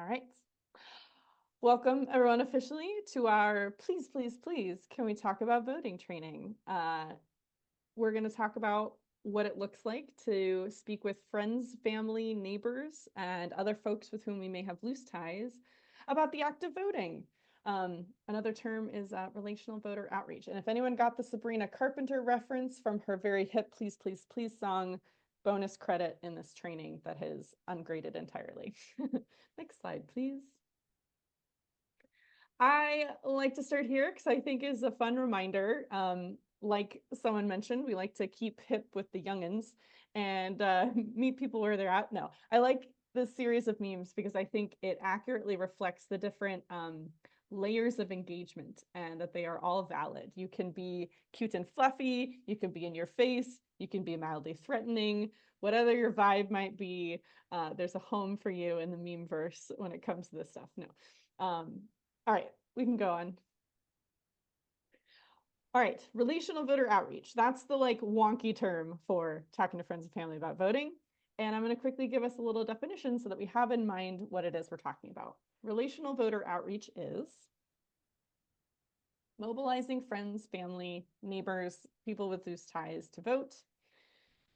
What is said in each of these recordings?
All right. Welcome everyone officially to our Please, Please, Please, Can We Talk About Voting training. We're going to talk about what it looks like to speak with friends, family, neighbors, and other folks with whom we may have loose ties about the act of voting. Another term is relational voter outreach. And if anyone got the Sabrina Carpenter reference from her very hip Please, Please, Please song, bonus credit in this training that is ungraded entirely. Next slide, please. I like to start here because I think is a fun reminder. Like someone mentioned, we like to keep hip with the youngins and meet people where they're at. No, I like this series of memes because I think it accurately reflects the different layers of engagement and that they are all valid. You can be cute and fluffy, you can be in your face, you can be mildly threatening, whatever your vibe might be, there's a home for you in the meme verse when it comes to this stuff. No. All right, we can go on. All right, relational voter outreach. That's the like wonky term for talking to friends and family about voting. And I'm going to quickly give us a little definition so that we have in mind what it is we're talking about. Relational voter outreach is mobilizing friends, family, neighbors, people with loose ties to vote.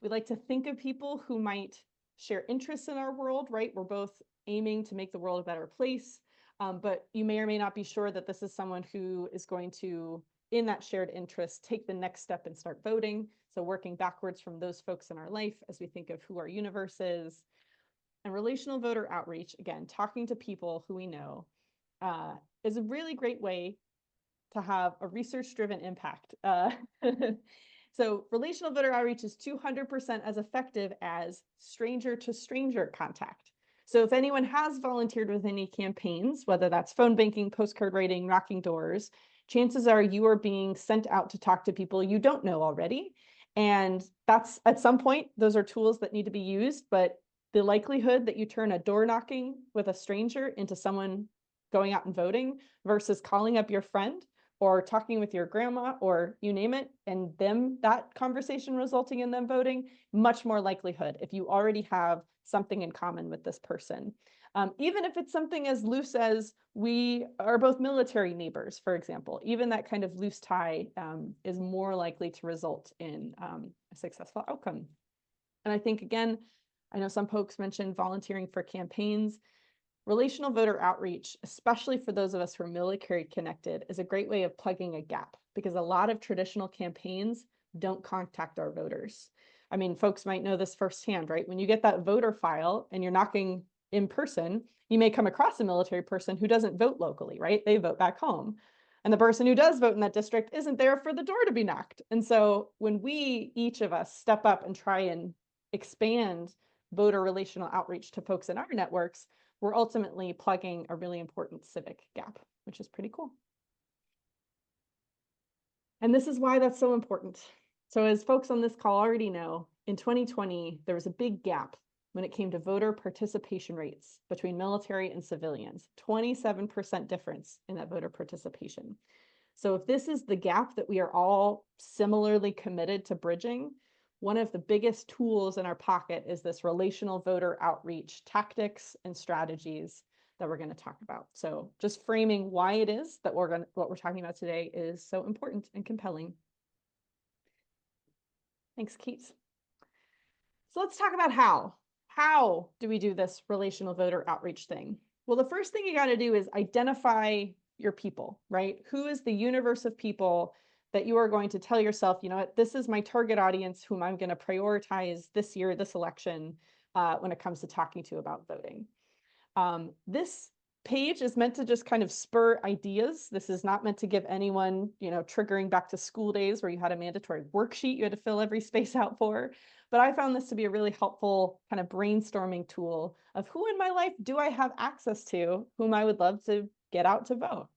We like to think of people who might share interests in our world, right? We're both aiming to make the world a better place. But you may or may not be sure that this is someone who is going to, in that shared interest, take the next step and start voting. So working backwards from those folks in our life as we think of who our universe is. And relational voter outreach, again, talking to people who we know, is a really great way to have a research-driven impact. So relational voter outreach is 200% as effective as stranger-to-stranger contact. So if anyone has volunteered with any campaigns, whether that's phone banking, postcard writing, knocking doors, chances are you are being sent out to talk to people you don't know already. And that's at some point, those are tools that need to be used, but the likelihood that you turn a door knocking with a stranger into someone going out and voting versus calling up your friend or talking with your grandma or you name it, and that conversation resulting in them voting, much more likelihood if you already have something in common with this person. Even if it's something as loose as we are both military neighbors, for example, even that kind of loose tie is more likely to result in a successful outcome. And I think, again, I know some folks mentioned volunteering for campaigns. Relational voter outreach, especially for those of us who are military connected, is a great way of plugging a gap because a lot of traditional campaigns don't contact our voters. I mean, folks might know this firsthand, right? When you get that voter file and you're knocking in person, you may come across a military person who doesn't vote locally, right? They vote back home. And the person who does vote in that district isn't there for the door to be knocked. And so when we, each of us, step up and try and expand voter relational outreach to folks in our networks, we're ultimately plugging a really important civic gap, which is pretty cool. And this is why that's so important. So as folks on this call already know, in 2020, there was a big gap when it came to voter participation rates between military and civilians, 27% difference in that voter participation. So if this is the gap that we are all similarly committed to bridging, one of the biggest tools in our pocket is this relational voter outreach tactics and strategies that we're going to talk about. So just framing why it is that what we're talking about today is so important and compelling. Thanks, Keith. So let's talk about how. How do we do this relational voter outreach thing? Well, the first thing you got to do is identify your people, right? Who is the universe of people that you are going to tell yourself, you know what, this is my target audience whom I'm going to prioritize this year, this election, when it comes to talking to about voting. This page is meant to just kind of spur ideas. This is not meant to give anyone, you know, triggering back to school days where you had a mandatory worksheet you had to fill every space out for. But I found this to be a really helpful kind of brainstorming tool of who in my life do I have access to, whom I would love to get out to vote.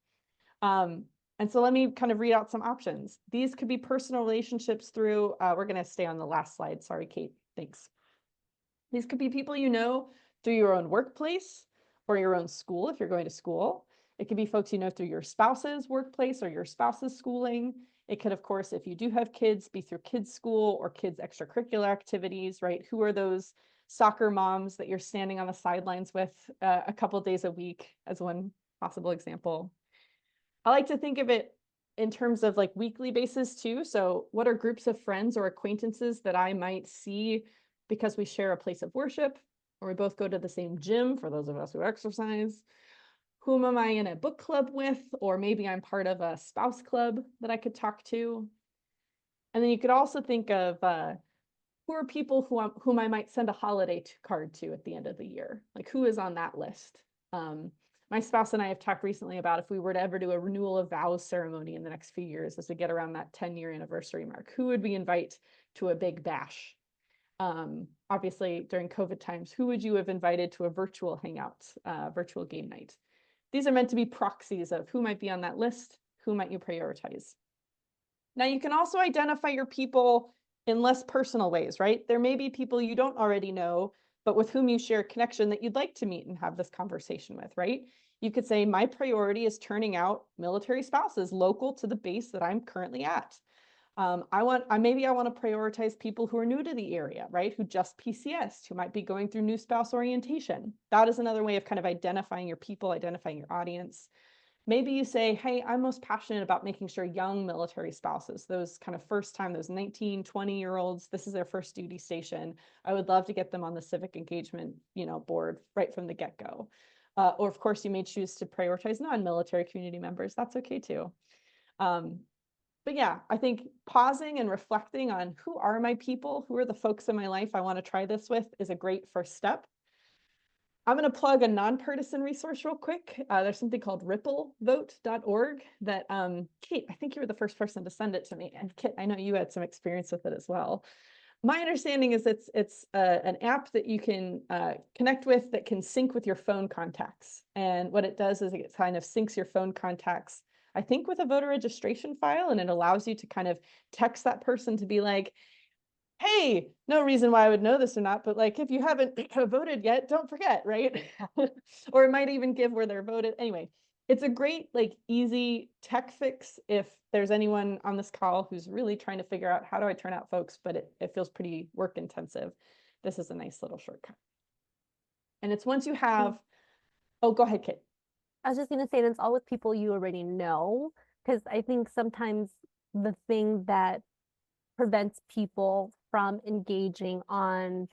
And so let me kind of read out some options. These could be personal relationships through, we're going to stay on the last slide. Sorry, Kate. Thanks. These could be people you know through your own workplace or your own school if you're going to school. It could be folks you know through your spouse's workplace or your spouse's schooling. It could, of course, if you do have kids, be through kids' school or kids' extracurricular activities, right? Who are those soccer moms that you're standing on the sidelines with a couple days a week as one possible example. I like to think of it in terms of like weekly basis too. So what are groups of friends or acquaintances that I might see because we share a place of worship, or we both go to the same gym for those of us who exercise? Whom am I in a book club with? Or maybe I'm part of a spouse club that I could talk to. And then you could also think of who are people whom I might send a holiday card to at the end of the year? Like who is on that list? My spouse and I have talked recently about if we were to ever do a renewal of vows ceremony in the next few years as we get around that 10-year anniversary mark, who would we invite to a big bash? Obviously, during COVID times, who would you have invited to a virtual hangout, virtual game night? These are meant to be proxies of who might be on that list, who might you prioritize. Now, you can also identify your people in less personal ways, right? There may be people you don't already know, but with whom you share a connection that you'd like to meet and have this conversation with, right? You could say, my priority is turning out military spouses local to the base that I'm currently at. Maybe I want to prioritize people who are new to the area, right? Who just PCS, who might be going through new spouse orientation. That is another way of kind of identifying your people, identifying your audience. Maybe you say, hey, I'm most passionate about making sure young military spouses, those kind of first time, those 19, 20-year-olds, this is their first duty station. I would love to get them on the civic engagement, board right from the get-go. Or of course, you may choose to prioritize non-military community members. That's okay too. But yeah, I think pausing and reflecting on who are my people, who are the folks in my life I want to try this with is a great first step. I'm going to plug a nonpartisan resource real quick. There's something called ripplevote.org that, Kate, I think you were the first person to send it to me. And Kit, I know you had some experience with it as well. My understanding is it's an app that you can connect with that can sync with your phone contacts. And what it does is it kind of syncs your phone contacts, I think, with a voter registration file, and it allows you to kind of text that person to be like, hey, no reason why I would know this or not, but like, if you haven't voted yet, don't forget, right? Or it might even give where they're voted. Anyway, it's a great, like, easy tech fix if there's anyone on this call who's really trying to figure out how do I turn out folks, but it feels pretty work intensive. This is a nice little shortcut. And it's once you have, oh, go ahead, Kate. I was just going to say, that's all with people you already know, because I think sometimes the thing that prevents people from engaging on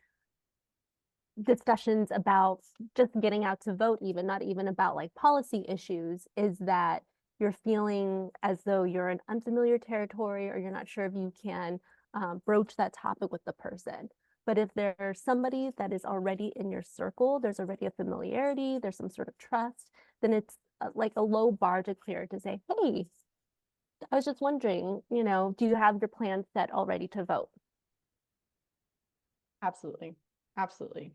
discussions about just getting out to vote, even not even about like policy issues, is that you're feeling as though you're in unfamiliar territory, or you're not sure if you can broach that topic with the person. But if there's somebody that is already in your circle, there's already a familiarity, there's some sort of trust, then it's like a low bar to clear to say, hey, I was just wondering, do you have your plan set already to vote? Absolutely. Absolutely.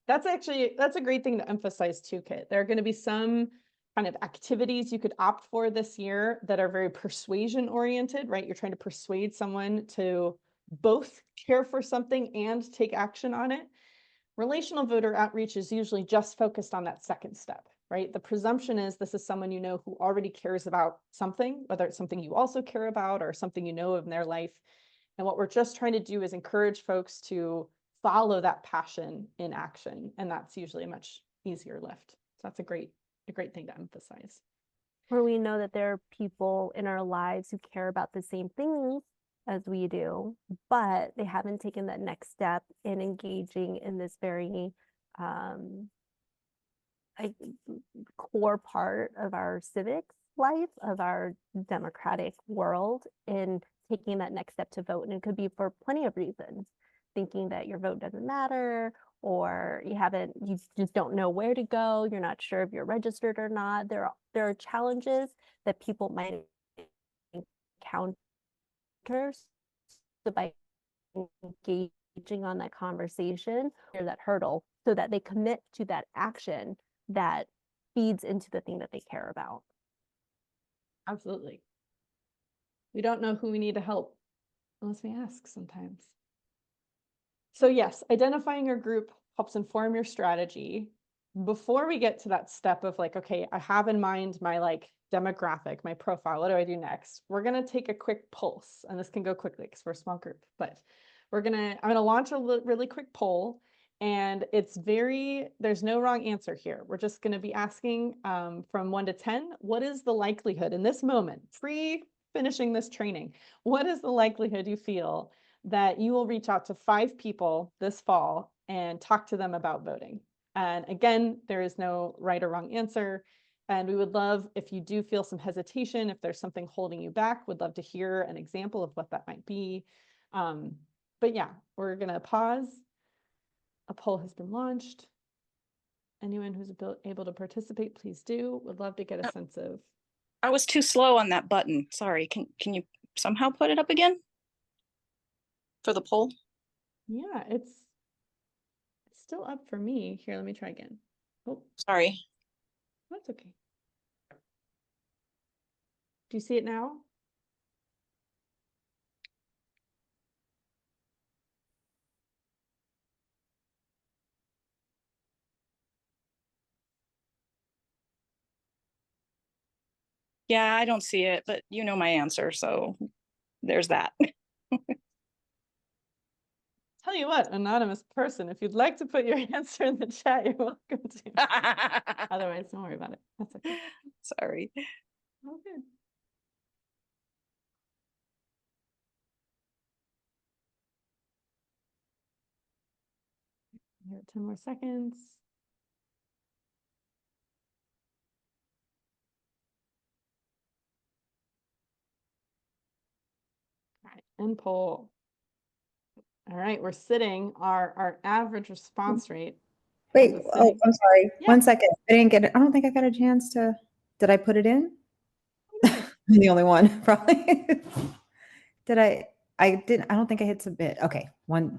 That's a great thing to emphasize too, Kit. There are going to be some kind of activities you could opt for this year that are very persuasion oriented, right? You're trying to persuade someone to both care for something and take action on it. Relational voter outreach is usually just focused on that second step, right? The presumption is this is someone you know who already cares about something, whether it's something you also care about or something you know of in their life. And what we're just trying to do is encourage folks to follow that passion in action. And that's usually a much easier lift. So that's a great thing to emphasize. Where we know that there are people in our lives who care about the same things as we do, but they haven't taken that next step in engaging in this very core part of our civics life, of our democratic world, in taking that next step to vote. And it could be for plenty of reasons, thinking that your vote doesn't matter, or you just don't know where to go, you're not sure if you're registered or not. There are challenges that people might encounter. So by engaging on that conversation or that hurdle, so that they commit to that action that feeds into the thing that they care about. Absolutely. We don't know who we need to help unless we ask sometimes. So yes, identifying your group helps inform your strategy. Before we get to that step of like, okay, I have in mind my like demographic, my profile, what do I do next? We're going to take a quick pulse, and this can go quickly because we're a small group, but I'm going to launch a really quick poll. And there's no wrong answer here. We're just going to be asking from 1 to 10, what is the likelihood in this moment, finishing this training, what is the likelihood you feel that you will reach out to 5 people this fall and talk to them about voting? And again, there is no right or wrong answer. And we would love, if you do feel some hesitation, if there's something holding you back, would love to hear an example of what that might be. But yeah, we're going to pause. A poll has been launched. Anyone who's able to participate, please do. Would love to get a sense of. I was too slow on that button. Sorry. Can you somehow put it up again for the poll? Yeah, it's still up for me. Here, let me try again. Oh, sorry. That's okay. Do you see it now? Yeah, I don't see it, but you know my answer, so there's that. Tell you what, anonymous person, if you'd like to put your answer in the chat, you're welcome to. Otherwise, don't worry about it. That's okay. Sorry. Oh, good. Here, 10 more seconds. All right, end poll. All right, we're sitting, our average response rate. Wait, oh, I'm sorry. Yeah. 1 second. I didn't get it. I don't think I got a chance to, did I put it in? Oh, I'm the only one, probably. I don't think I hit submit. Okay,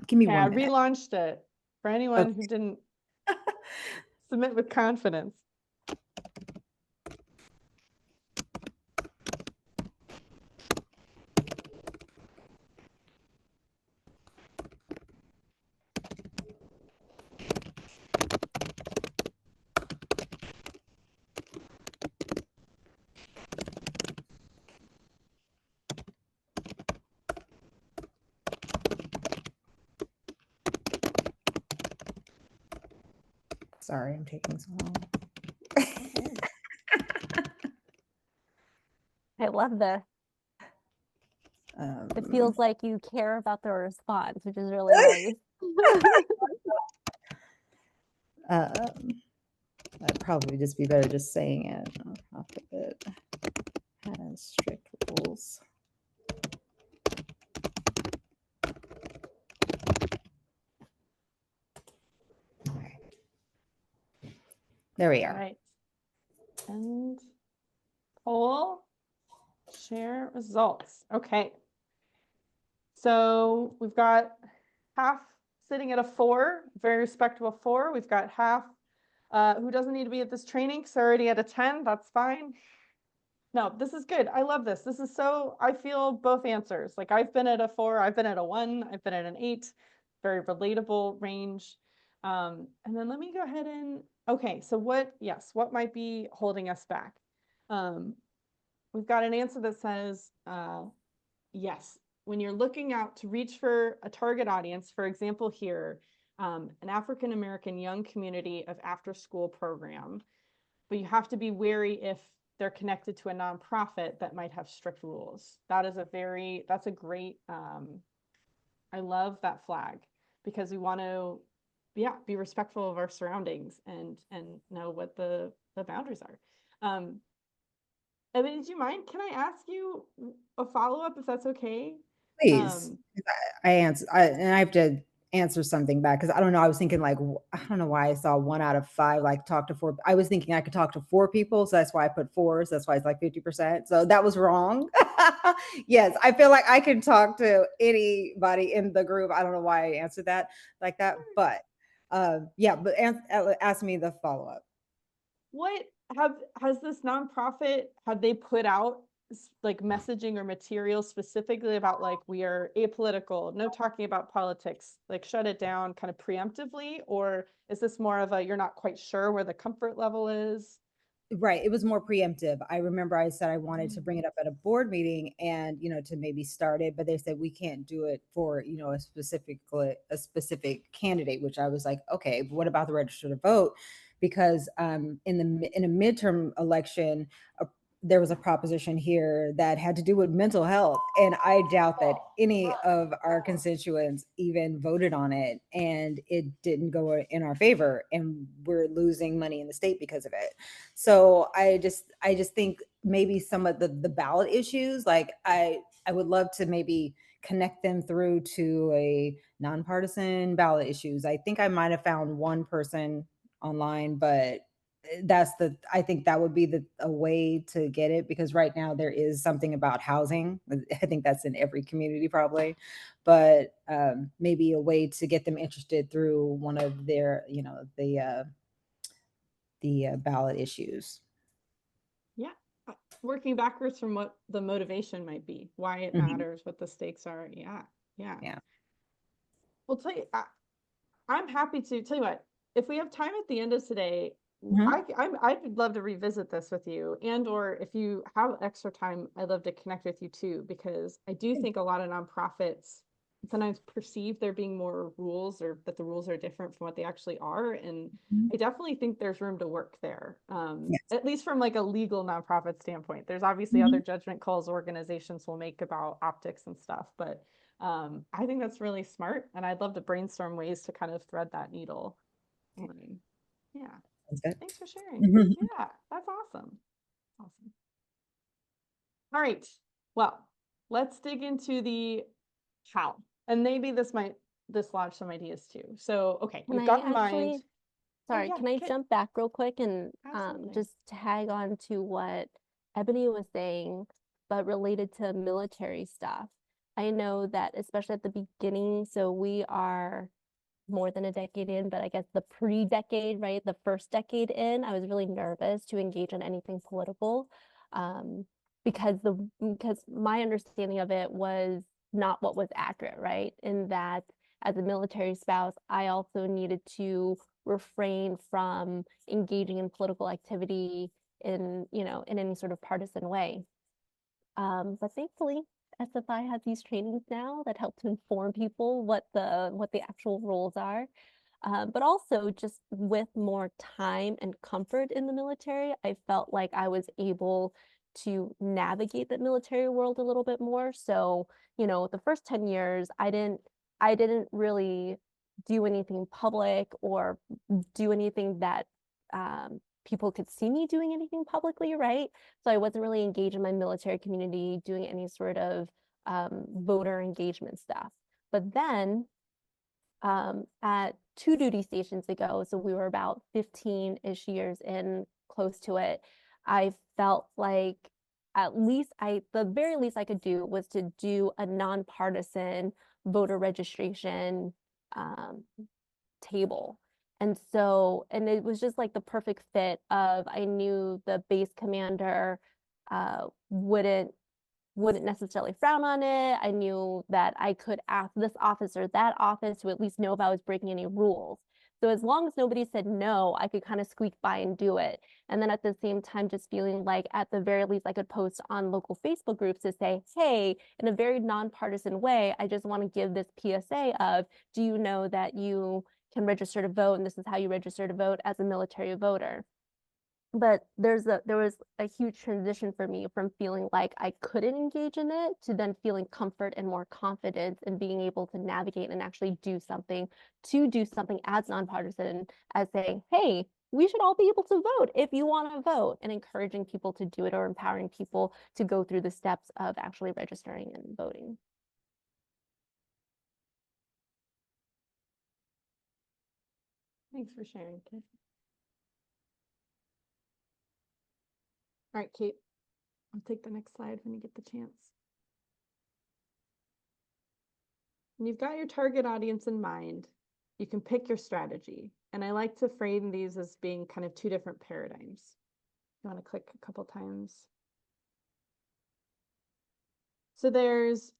give me yeah, 1 I minute. relaunched it for anyone Okay. who didn't submit with confidence. Sorry, I'm taking so long. I love this. It feels like you care about the response, which is really nice. That'd probably just be better just saying it. Nonprofit has strict rules. There we are. All right. And poll, share results. Okay. So we've got half sitting at a 4, very respectable 4. We've got half who doesn't need to be at this training, so already at a 10. That's fine. No, this is good. I love this. This is I feel both answers. Like I've been at a 4, I've been at a 1, I've been at an 8. Very relatable range. And then let me go ahead and, okay, so what might be holding us back? We've got an answer that says, yes, when you're looking out to reach for a target audience, for example, here, an African-American young community of after-school program, but you have to be wary if they're connected to a nonprofit that might have strict rules. That's a great, I love that flag because we want to, be respectful of our surroundings and know what the boundaries are. I mean, do you mind? Can I ask you a follow-up if that's okay? Please. And I have to answer something back because I don't know. I was thinking like, I don't know why I saw 1 out of 5, like talk to 4. I was thinking I could talk to 4 people. So that's why I put 4. So that's why it's like 50%. So that was wrong. Yes. I feel like I can talk to anybody in the group. I don't know why I answered that like that, but yeah, but ask me the follow-up. What has this nonprofit, have they put out like messaging or material specifically about like we are apolitical, no talking about politics, like shut it down kind of preemptively? Or is this more of a you're not quite sure where the comfort level is? Right, it was more preemptive. I remember I said I wanted to bring it up at a board meeting and, to maybe start it, but they said we can't do it for, a specific candidate, which I was like, okay, but what about the register to vote? Because in a midterm election, there was a proposition here that had to do with mental health, and I doubt that any of our constituents even voted on it, and it didn't go in our favor, and we're losing money in the state because of it. So I just think maybe some of the ballot issues, like I would love to maybe connect them through to a nonpartisan ballot issues. I think I might have found one person online, but I think that would be a way to get it, because right now there is something about housing. I think that's in every community probably, but maybe a way to get them interested through one of their, the ballot issues. Yeah. Working backwards from what the motivation might be, why it Mhm. matters, what the stakes are. Yeah. Yeah. Yeah. Well, tell you, I'm happy to tell you what, if we have time at the end of today, Mhm. I'd love to revisit this with you, and or if you have extra time, I'd love to connect with you too, because I do think a lot of nonprofits sometimes perceive there being more rules, or that the rules are different from what they actually are. And Mhm. I definitely think there's room to work there. Yes. At least from like a legal nonprofit standpoint. There's obviously Mhm. other judgment calls organizations will make about optics and stuff, but I think that's really smart, and I'd love to brainstorm ways to kind of thread that needle. Yeah, Sounds good. thanks for sharing. Mhm. Yeah, that's awesome. Awesome. All right. Well, let's dig into the how. And maybe this might dislodge some ideas too. So, okay, Can you've I got in mind. actually, Oh sorry, yeah, can I okay, jump back real quick and absolutely. just tag on to what Ebony was saying, but related to military stuff? I know that especially at the beginning, so we are more than a decade in, but I guess the pre-decade, right? The first decade in, I was really nervous to engage in anything political, um, because my understanding of it was not what was accurate, right? In that as a military spouse, I also needed to refrain from engaging in political activity in any sort of partisan way. But thankfully, SFI has these trainings now that help to inform people what the actual roles are. But also just with more time and comfort in the military, I felt like I was able to navigate the military world a little bit more. So, the first 10 years, I didn't really do anything public or do anything that people could see me doing anything publicly, right? So I wasn't really engaged in my military community doing any sort of voter engagement stuff. But then at two duty stations ago, so we were about 15-ish years in, close to it, I felt like the very least I could do was to do a nonpartisan voter registration um, table. And it was just like the perfect fit of I knew the base commander wouldn't necessarily frown on it. I knew that I could ask this office or that office to at least know if I was breaking any rules. So as long as nobody said no, I could kind of squeak by and do it. And then at the same time, just feeling like at the very least I could post on local Facebook groups to say, hey, in a very nonpartisan way, I just want to give this PSA of, do you know that you can register to vote, and this is how you register to vote as a military voter. But there was a huge transition for me from feeling like I couldn't engage in it to then feeling comfort and more confidence in being able to navigate and actually do something as nonpartisan as saying, hey, we should all be able to vote if you want to vote, and encouraging people to do it or empowering people to go through the steps of actually registering and voting. Thanks for sharing, Kate. All right, Kate, I'll take the next slide when you get the chance. When you've got your target audience in mind, you can pick your strategy. And I like to frame these as being kind of two different paradigms. You want to click a couple times. So there's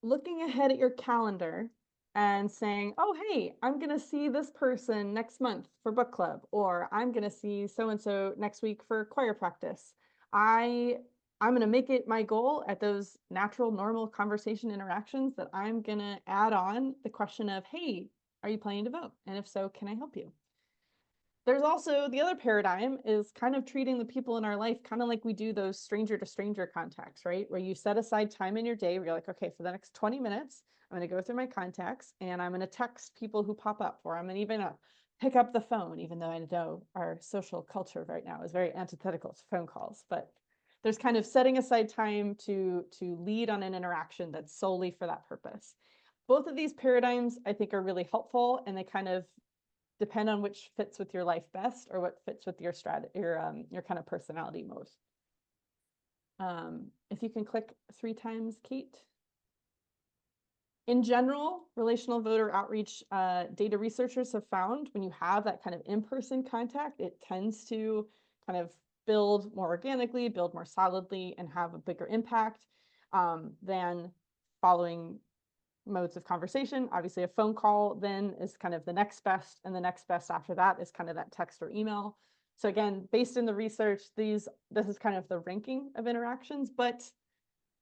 looking ahead at your calendar and saying, oh, hey, I'm going to see this person next month for book club, or I'm going to see so-and-so next week for choir practice. I'm going to make it my goal at those natural, normal conversation interactions that I'm going to add on the question of, hey, are you planning to vote? And if so, can I help you? There's also the other paradigm is kind of treating the people in our life kind of like we do those stranger to stranger contacts, right? Where you set aside time in your day where you're like, okay, for the next 20 minutes, I'm going to go through my contacts and I'm going to text people who pop up, or I'm going to even pick up the phone, even though I know our social culture right now is very antithetical to phone calls. But there's kind of setting aside time to lead on an interaction that's solely for that purpose. Both of these paradigms, I think, are really helpful, and they kind of depend on which fits with your life best or what fits with your your kind of personality most. If you can click 3 times, Kate. In general, relational voter outreach data researchers have found when you have that kind of in-person contact, it tends to kind of build more organically, build more solidly, and have a bigger impact than following modes of conversation. Obviously, a phone call then is kind of the next best, and the next best after that is kind of that text or email. So again, based in the research, this is kind of the ranking of interactions, but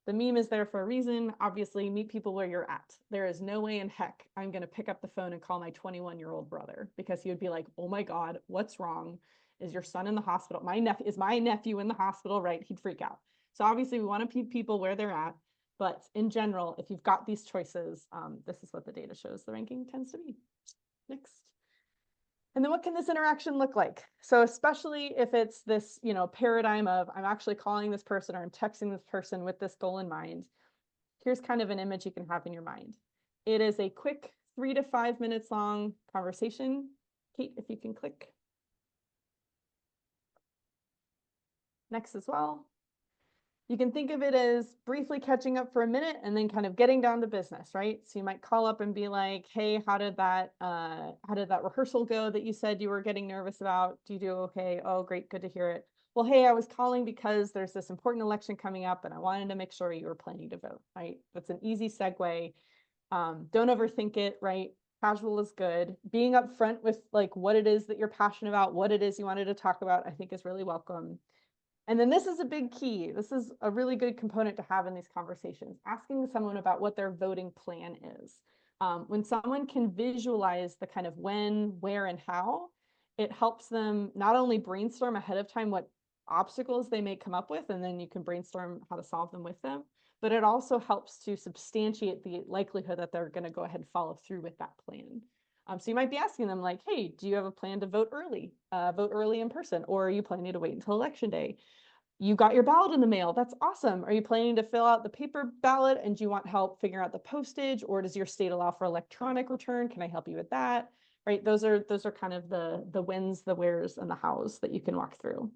the meme is there for a reason. Obviously, meet people where you're at. There is no way in heck I'm going to pick up the phone and call my 21-year-old brother, because he would be like, oh my God, what's wrong? Is your son in the hospital? Is my nephew in the hospital, right? He'd freak out. So obviously we want to meet people where they're at. But in general, if you've got these choices, this is what the data shows the ranking tends to be. Next. And then what can this interaction look like? So especially if it's this, paradigm of I'm actually calling this person or I'm texting this person with this goal in mind, here's kind of an image you can have in your mind. It is a quick 3 to 5 minutes long conversation. Kate, if you can click. Next as well. You can think of it as briefly catching up for a minute and then kind of getting down to business, right? So you might call up and be like, hey, how did that rehearsal go that you said you were getting nervous about? Do you do okay? Oh, great, good to hear it. Well, hey, I was calling because there's this important election coming up and I wanted to make sure you were planning to vote, right? That's an easy segue. Don't overthink it, right? Casual is good. Being upfront with like what it is that you're passionate about, what it is you wanted to talk about, I think is really welcome. And then this is a big key. This is a really good component to have in these conversations, asking someone about what their voting plan is. When someone can visualize the kind of when, where, and how, it helps them not only brainstorm ahead of time what obstacles they may come up with, and then you can brainstorm how to solve them with them, but it also helps to substantiate the likelihood that they're going to go ahead and follow through with that plan. So you might be asking them like, hey, do you have a plan to vote early in person, or are you planning to wait until election day? You got your ballot in the mail. That's awesome. Are you planning to fill out the paper ballot, and do you want help figuring out the postage, or does your state allow for electronic return? Can I help you with that? Right? Those are kind of the whens, the wheres, and the hows that you can walk through.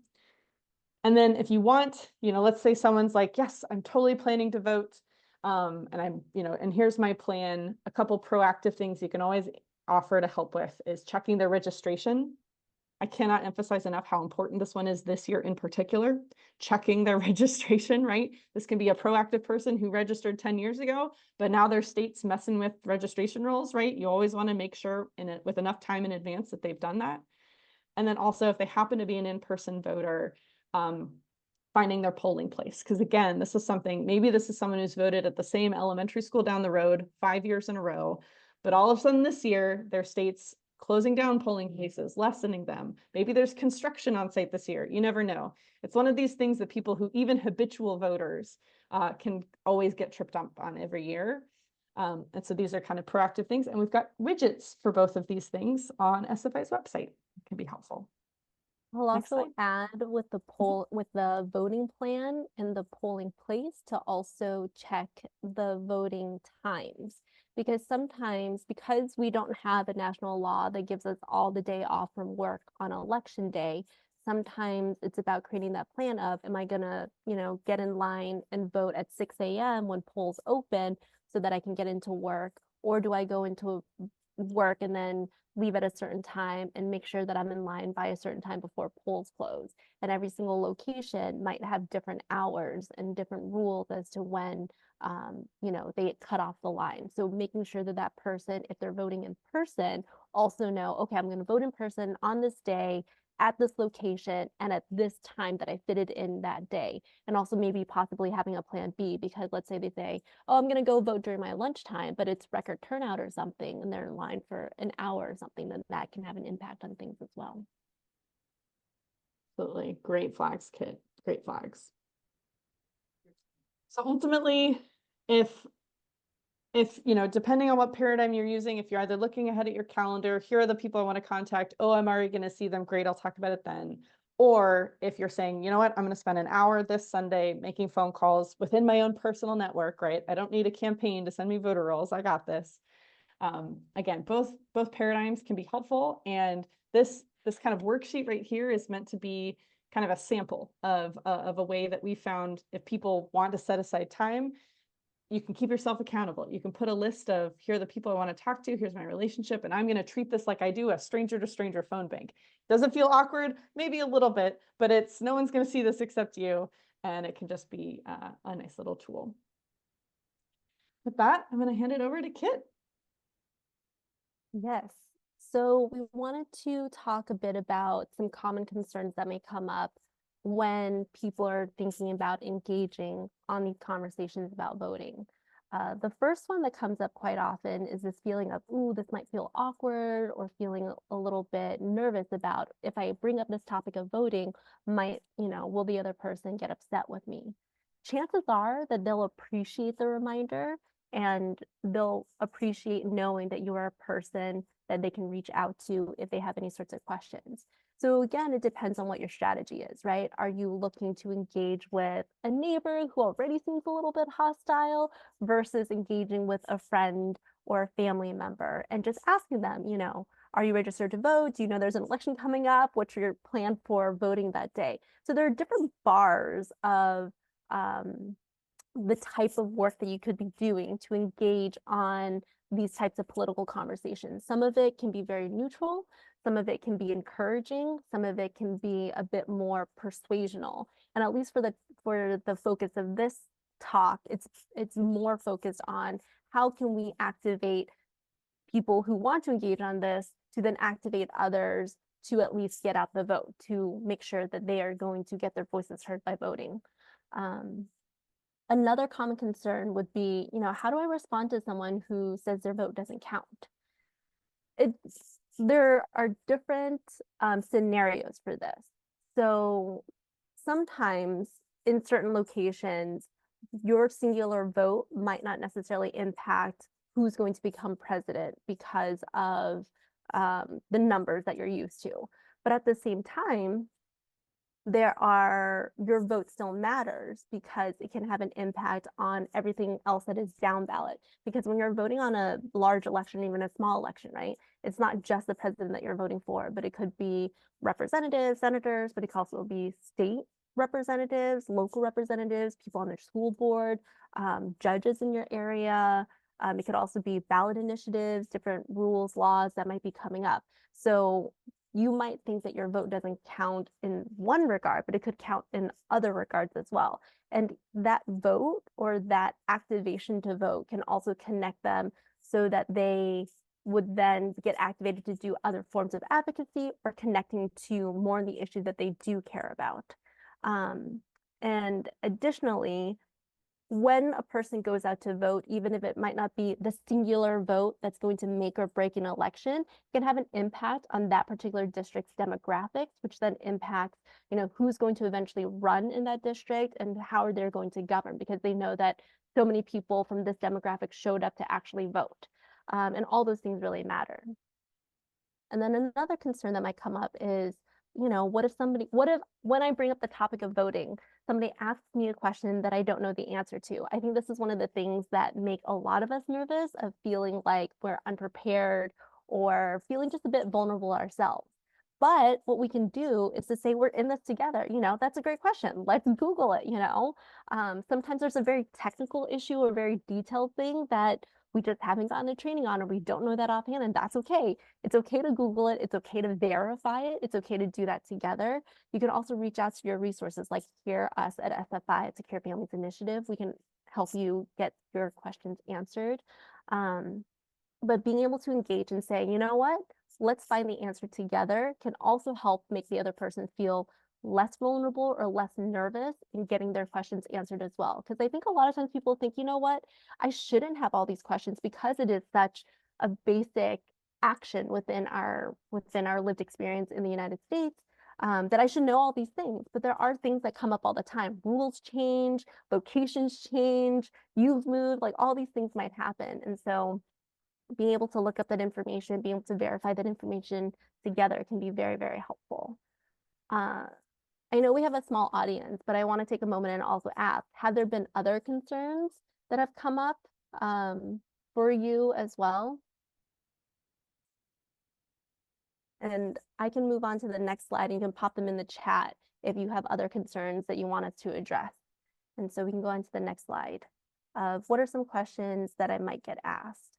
And then if you want, let's say someone's like, yes, I'm totally planning to vote. And I'm, and here's my plan. A couple proactive things you can always offer to help with is checking their registration. I cannot emphasize enough how important this one is this year in particular, checking their registration, right? This can be a proactive person who registered 10 years ago, but now their state's messing with registration rules, right? You always want to make sure with enough time in advance that they've done that. And then also if they happen to be an in-person voter, finding their polling place. Because again, this is someone who's voted at the same elementary school down the road 5 years in a row, but all of a sudden this year, their state's closing down polling places, lessening them. Maybe there's construction on site this year. You never know. It's one of these things that people who, even habitual voters, can always get tripped up on every year. And so these are kind of proactive things. And we've got widgets for both of these things on SFI's website. It can be helpful. I'll Next also slide. add with the voting plan and the polling place to also check the voting times, because sometimes, because we don't have a national law that gives us all the day off from work on election day, sometimes it's about creating that plan of, am I gonna, get in line and vote at 6 a.m. when polls open so that I can get into work, or do I go into work and then leave at a certain time and make sure that I'm in line by a certain time before polls close. And every single location might have different hours and different rules as to when they cut off the line. So making sure that that person, if they're voting in person, also know, okay, I'm going to vote in person on this day at this location and at this time that I fitted in that day. And also maybe possibly having a plan B, because let's say they say, oh, I'm going to go vote during my lunchtime, but it's record turnout or something, and they're in line for an hour or something, then that can have an impact on things as well. Absolutely. Great flags, Kit. Great flags. So ultimately, if depending on what paradigm you're using, if you're either looking ahead at your calendar, here are the people I want to contact. Oh, I'm already going to see them. Great. I'll talk about it then. Or if you're saying, you know what, I'm going to spend an hour this Sunday making phone calls within my own personal network, right? I don't need a campaign to send me voter rolls. I got this. Again, both paradigms can be helpful. And this kind of worksheet right here is meant to be kind of a sample of a way that we found if people want to set aside time, you can keep yourself accountable. You can put a list of, here are the people I want to talk to, here's my relationship, and I'm going to treat this like I do a stranger to stranger phone bank. Doesn't feel awkward, maybe a little bit, but no one's going to see this except you, and it can just be a nice little tool. With that, I'm going to hand it over to Kit. Yes. So we wanted to talk a bit about some common concerns that may come up when people are thinking about engaging on these conversations about voting. The first one that comes up quite often is this feeling of, ooh, this might feel awkward, or feeling a little bit nervous about, if I bring up this topic of voting, will the other person get upset with me? Chances are that they'll appreciate the reminder, and they'll appreciate knowing that you are a person that they can reach out to if they have any sorts of questions. So again, it depends on what your strategy is, right? Are you looking to engage with a neighbor who already seems a little bit hostile versus engaging with a friend or a family member and just asking them, are you registered to vote? Do you know there's an election coming up? What's your plan for voting that day? So there are different bars of the type of work that you could be doing to engage on these types of political conversations. Some of it can be very neutral, some of it can be encouraging, some of it can be a bit more persuasional. And at least for the focus of this talk, it's more focused on how can we activate people who want to engage on this to then activate others to at least get out the vote, to make sure that they are going to get their voices heard by voting. Another common concern would be, how do I respond to someone who says their vote doesn't count? There are different scenarios for this. So sometimes in certain locations, your singular vote might not necessarily impact who's going to become president because of the numbers that you're used to. But at the same time, your vote still matters because it can have an impact on everything else that is down ballot. Because when you're voting on a large election, even a small election, right? It's not just the president that you're voting for, but it could be representatives, senators, but it could also be state representatives, local representatives, people on their school board, judges in your area. It could also be ballot initiatives, different rules, laws that might be coming up. So you might think that your vote doesn't count in one regard, but it could count in other regards as well. And that vote or that activation to vote can also connect them so that they would then get activated to do other forms of advocacy or connecting to more of the issue that they do care about. And additionally, when a person goes out to vote, even if it might not be the singular vote that's going to make or break an election, it can have an impact on that particular district's demographics, which then impacts, who's going to eventually run in that district and how they're going to govern, because they know that so many people from this demographic showed up to actually vote. And all those things really matter. And then another concern that might come up is, what if when I bring up the topic of voting, somebody asks me a question that I don't know the answer to? I think this is one of the things that make a lot of us nervous, of feeling like we're unprepared or feeling just a bit vulnerable ourselves. But what we can do is to say, we're in this together. That's a great question. Let's Google it. Sometimes there's a very technical issue or very detailed thing that we just haven't gotten the training on, or we don't know that offhand, and that's okay. It's okay to Google it. It's okay to verify it. It's okay to do that together. You can also reach out to your resources, like here, us at SFI, at Secure Families Initiative. We can help you get your questions answered. But being able to engage and say, you know what, let's find the answer together can also help make the other person feel less vulnerable or less nervous in getting their questions answered as well. Because I think a lot of times people think, you know what, I shouldn't have all these questions because it is such a basic action within our lived experience in the United States, that I should know all these things. But there are things that come up all the time. Rules change, locations change, you've moved, like all these things might happen. And so being able to look up that information, being able to verify that information together can be very, very helpful. I know we have a small audience, but I want to take a moment and also ask, have there been other concerns that have come up for you as well? And I can move on to the next slide and you can pop them in the chat if you have other concerns that you want us to address. And so we can go on to the next slide of what are some questions that I might get asked.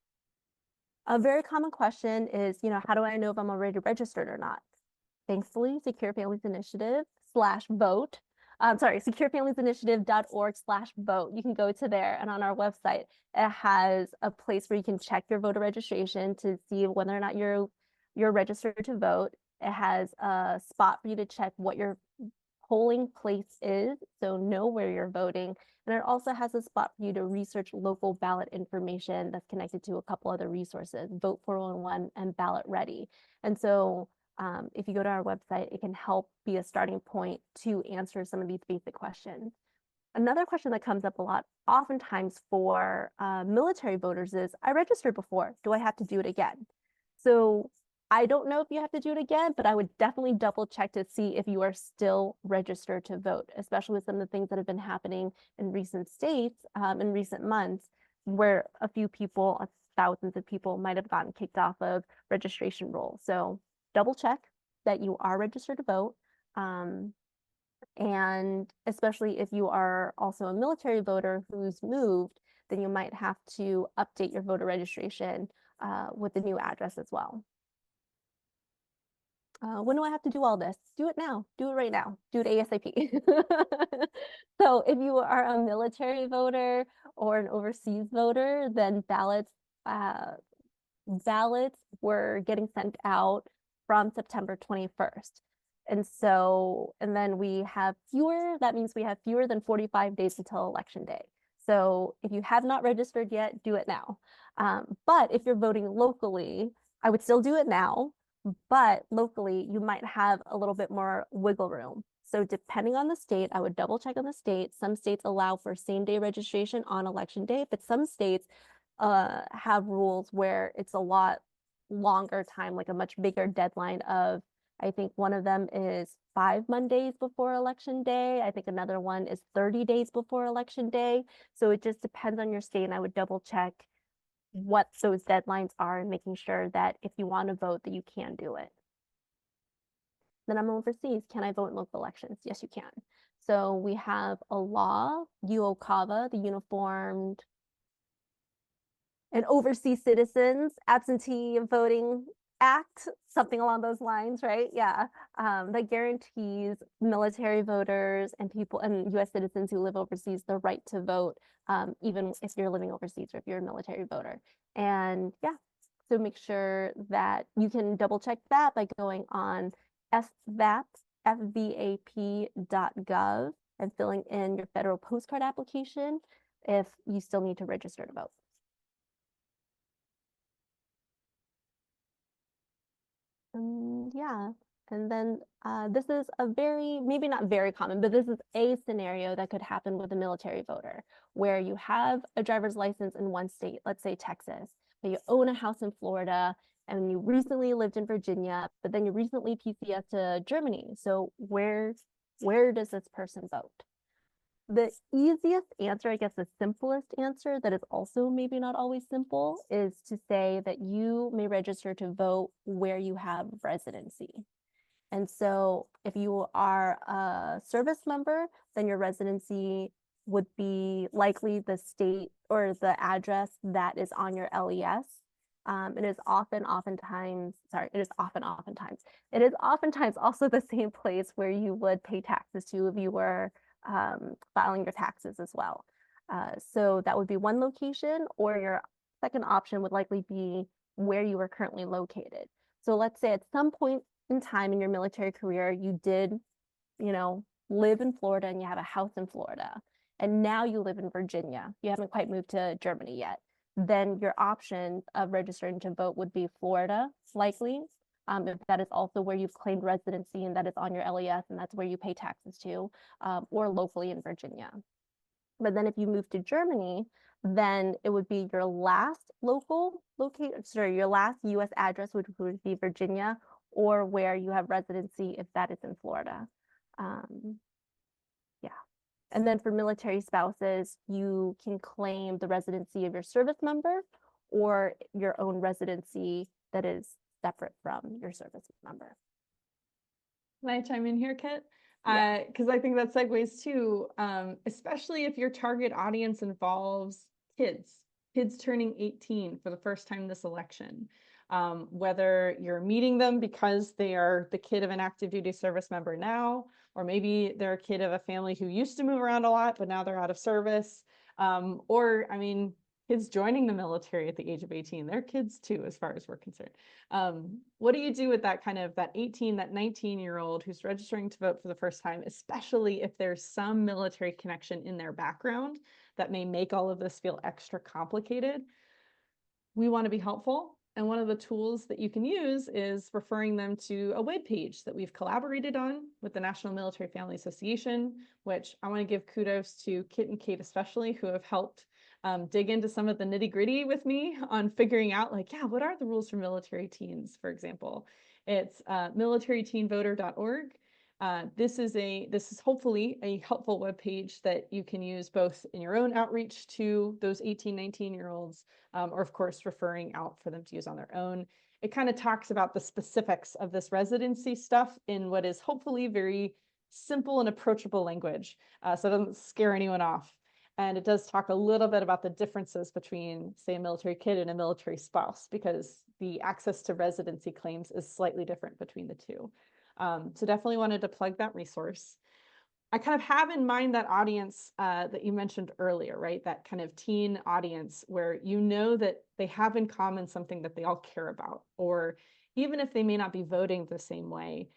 A very common question is, how do I know if I'm already registered or not? Thankfully, Secure Families Initiative /vote. SecureFamiliesInitiative.org/vote. You can go to there, and on our website, it has a place where you can check your voter registration to see whether or not you're registered to vote. It has a spot for you to check what your polling place is, so know where you're voting. And it also has a spot for you to research local ballot information that's connected to a couple other resources, Vote 411 and Ballot Ready. And so if you go to our website, it can help be a starting point to answer some of these basic questions. Another question that comes up a lot, oftentimes for military voters, is I registered before. Do I have to do it again? So I don't know if you have to do it again, but I would definitely double check to see if you are still registered to vote, especially with some of the things that have been happening in recent states, in recent months, where a few people, thousands of people might have gotten kicked off of registration rolls. So double check that you are registered to vote. And especially if you are also a military voter who's moved, then you might have to update your voter registration with the new address as well. When do I have to do all this? Do it now. Do it right now. Do it ASAP. So if you are a military voter or an overseas voter, then ballots were getting sent out from September 21st. And then we have that means we have fewer than 45 days until election day. So if you have not registered yet, do it now. But if you're voting locally, I would still do it now. But locally, you might have a little bit more wiggle room. So depending on the state, I would double check on the state. Some states allow for same-day registration on election day, but some states have rules where it's a lot longer time, like a much bigger deadline of, I think one of them is 5 Mondays before election day. I think another one is 30 days before election day. So it just depends on your state, and I would double check what those deadlines are and making sure that if you want to vote that you can do it. Then I'm overseas. Can I vote in local elections? Yes, you can. So we have a law, UOCAVA, the Uniformed and Overseas Citizens Absentee Voting Act, something along those lines, right? Yeah, that guarantees military voters and people and U.S. citizens who live overseas the right to vote, even if you're living overseas or if you're a military voter. And yeah, so make sure that you can double check that by going on fvap.gov and filling in your federal postcard application if you still need to register to vote. Yeah, and then this is a maybe not very common, but this is a scenario that could happen with a military voter, where you have a driver's license in one state, let's say Texas, but you own a house in Florida, and you recently lived in Virginia, but then you recently PCS to Germany. So where does this person vote? The easiest answer, I guess the simplest answer that is also maybe not always simple, is to say that you may register to vote where you have residency. And so if you are a service member, then your residency would be likely the state or the address that is on your LES. It is oftentimes also the same place where you would pay taxes to if you were filing your taxes as well. So that would be one location, or your second option would likely be where you are currently located. So let's say at some point in time in your military career, you did, live in Florida and you have a house in Florida, and now you live in Virginia. You haven't quite moved to Germany yet. Then your option of registering to vote would be Florida, likely. If that is also where you've claimed residency and that is on your LES and that's where you pay taxes to, or locally in Virginia. But then if you move to Germany, then it would be your last your last US address, which would be Virginia, or where you have residency if that is in Florida. Yeah. And then for military spouses, you can claim the residency of your service member or your own residency that is separate from your service member. Can I chime in here, Kit? Yeah. Because I think that segues too, especially if your target audience involves kids turning 18 for the first time this election. Whether you're meeting them because they are the kid of an active duty service member now, or maybe they're a kid of a family who used to move around a lot, but now they're out of service. Or, I mean, kids joining the military at the age of 18, they're kids too, as far as we're concerned. What do you do with that 18, that 19-year-old who's registering to vote for the first time, especially if there's some military connection in their background that may make all of this feel extra complicated? We want to be helpful. And one of the tools that you can use is referring them to a web page that we've collaborated on with the National Military Family Association, which I want to give kudos to Kit and Kate especially, who have helped dig into some of the nitty gritty with me on figuring out what are the rules for military teens, for example. It's militaryteenvoter.org. This is hopefully a helpful web page that you can use both in your own outreach to those 18, 19-year-olds, or of course, referring out for them to use on their own. It kind of talks about the specifics of this residency stuff in what is hopefully very simple and approachable language, so it doesn't scare anyone off. And it does talk a little bit about the differences between, say, a military kid and a military spouse, because the access to residency claims is slightly different between the two. So definitely wanted to plug that resource. I kind of have in mind that audience that you mentioned earlier, right? That kind of teen audience where you know that they have in common something that they all care about, or even if they may not be voting the same way,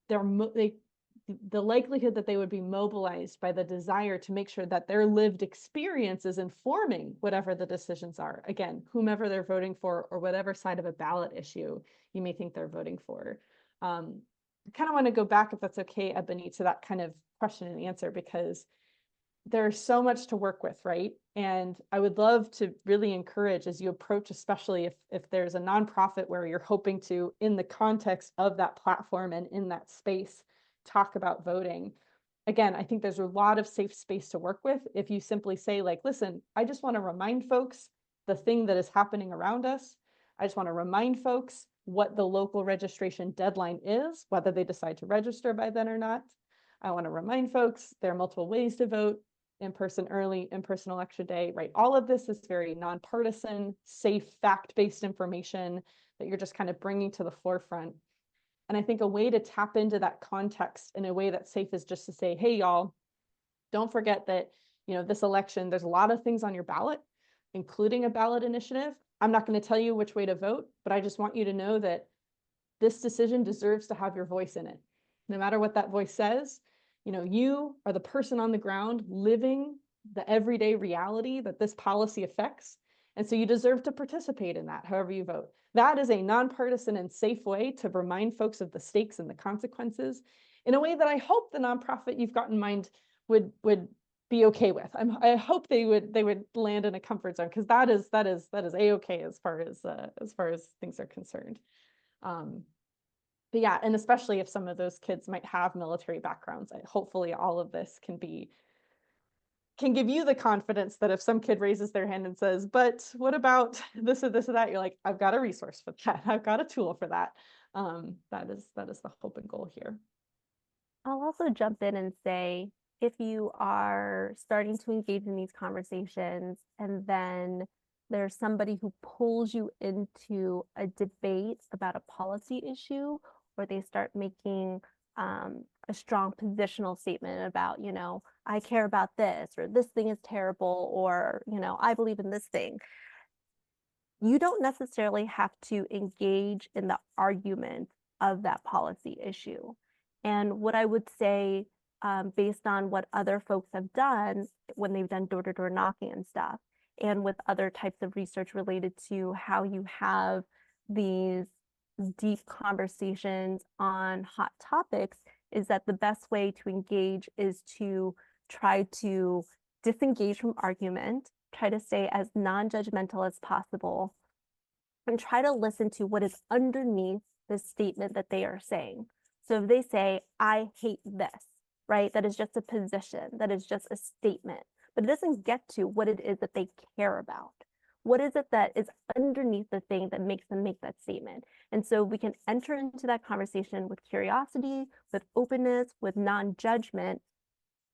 the likelihood that they would be mobilized by the desire to make sure that their lived experience is informing whatever the decisions are. Again, whomever they're voting for or whatever side of a ballot issue you may think they're voting for. I kind of want to go back, if that's okay, Ebony, to that kind of question and answer, because there's so much to work with, right? And I would love to really encourage, as you approach, especially if there's a nonprofit where you're hoping to, in the context of that platform and in that space, talk about voting. Again, I think there's a lot of safe space to work with if you simply say, listen, I just want to remind folks the thing that is happening around us. I just want to remind folks what the local registration deadline is, whether they decide to register by then or not. I want to remind folks there are multiple ways to vote: in-person early, in-person election day, right? All of this is very nonpartisan, safe, fact-based information that you're just kind of bringing to the forefront. And I think a way to tap into that context in a way that's safe is just to say, hey, y'all, don't forget that, this election, there's a lot of things on your ballot, including a ballot initiative. I'm not going to tell you which way to vote, but I just want you to know that this decision deserves to have your voice in it. No matter what that voice says, you are the person on the ground living the everyday reality that this policy affects. And so you deserve to participate in that, however you vote. That is a nonpartisan and safe way to remind folks of the stakes and the consequences in a way that I hope the nonprofit you've got in mind would be okay with. I hope they would land in a comfort zone, because that is a-okay as far as things are concerned. But yeah, and especially if some of those kids might have military backgrounds, hopefully all of this can give you the confidence that if some kid raises their hand and says, but what about this or this or that, you're like, I've got a resource for that. I've got a tool for that. That is the hope and goal here. I'll also jump in and say, if you are starting to engage in these conversations and then there's somebody who pulls you into a debate about a policy issue, or they start making a strong positional statement about, you know, I care about this, or this thing is terrible, or, you know, I believe in this thing. You don't necessarily have to engage in the argument of that policy issue. And what I would say, based on what other folks have done when they've done door-to-door knocking and stuff, and with other types of research related to how you have these deep conversations on hot topics, is that the best way to engage is to try to disengage from argument, try to stay as non-judgmental as possible, and try to listen to what is underneath the statement that they are saying. So if they say, I hate this, right? That is just a position, that is just a statement, but it doesn't get to what it is that they care about. What is it that is underneath the thing that makes them make that statement? And so we can enter into that conversation with curiosity, with openness, with non-judgment.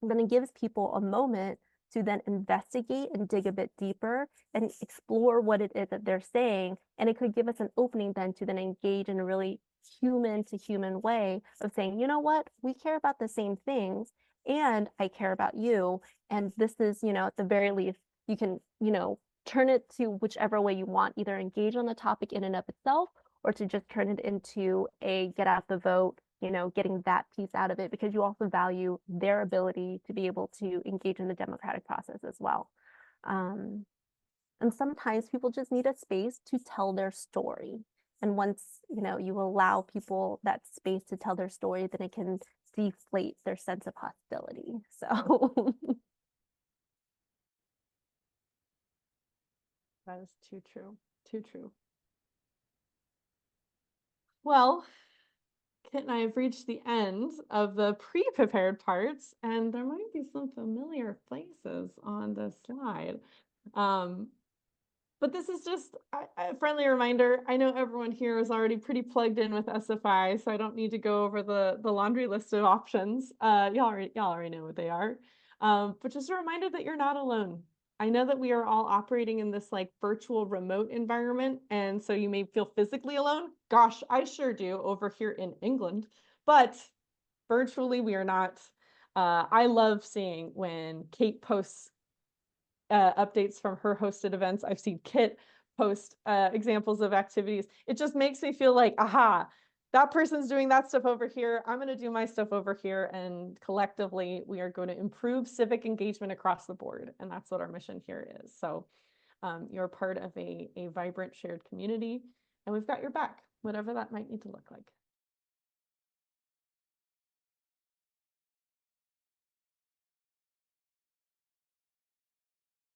Then it gives people a moment to then investigate and dig a bit deeper and explore what it is that they're saying. And it could give us an opening then to then engage in a really human to human way of saying, you know what, we care about the same things and I care about you. And this is, you know, at the very least, you can, you know, turn it to whichever way you want, either engage on the topic in and of itself, or to just turn it into a get out the vote, you know, getting that piece out of it, because you also value their ability to be able to engage in the democratic process as well. And sometimes people just need a space to tell their story. And once, you know, you allow people that space to tell their story, then it can deflate their sense of hostility. So That is too true. Too true. Well, Kit and I have reached the end of the pre-prepared parts, and there might be some familiar faces on this slide. But this is just a friendly reminder. I know everyone here is already pretty plugged in with SFI, so I don't need to go over the laundry list of options. Y'all already know what they are. But just a reminder that you're not alone. I know that we are all operating in this like virtual remote environment, and so you may feel physically alone. Gosh, I sure do over here in England, but virtually we are not. I love seeing when Kate posts updates from her hosted events. I've seen Kit post examples of activities. It just makes me feel like, aha, that person's doing that stuff over here. I'm going to do my stuff over here. And collectively, we are going to improve civic engagement across the board. And that's what our mission here is. So you're part of a vibrant shared community, and we've got your back, whatever that might need to look like.